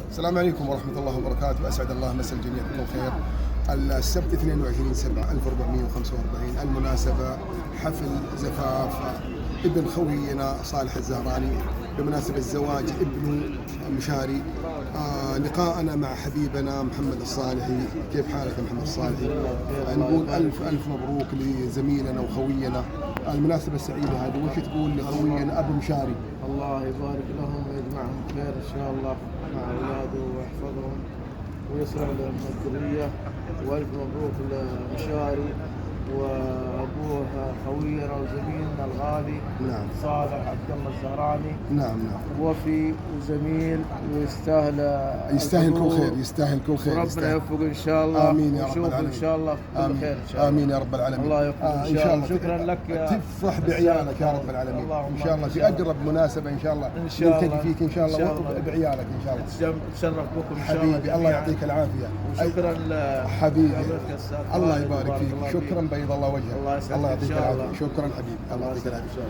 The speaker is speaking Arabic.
السلام عليكم ورحمة الله وبركاته، أسعد الله مسا الجميع بكل خير. السبت 22/7/1445 المناسبة حفل زفاف ابن خوينا صالح الزهراني بمناسبة زواج ابن مشاري. لقاءنا مع حبيبنا محمد الصالحي. كيف حالك يا محمد الصالحي؟ نقول ألف ألف مبروك لزميلنا وخوينا. المناسبة السعيدة هذه، وش تقول لخوينا أبو مشاري؟ الله يبارك لهم ويجمعهم خير إن شاء الله مع أولاده ويحفظهم ويسرع لهم الذرية، وألف مبروك لمشاري وأبوه خوينا وزميلنا الغالي. نعم. صالح عبد الله الزهراني. نعم. وفي وزميل ويستاهل كل خير، يستاهل كل خير. ربنا يوفق ان شاء الله. امين يا رب العالمين. ان شاء الله كل خير ان شاء الله. امين يا رب العالمين. الله يوفقك ان شاء الله. شكرا لك يا تفرح بعيالك يا رب العالمين. ان شاء الله في اقرب مناسبة ان شاء الله نلتقي فيك ان شاء الله بعيالك ان شاء الله. تشرف بكم ان شاء الله حبيبي، الله يعطيك العافية. وشكرا حبيبي، الله يبارك فيك. شكرا، بيض الله وجهك. الله يعطيك العافية. شكرا حبيبي، الله يعطيك العافية.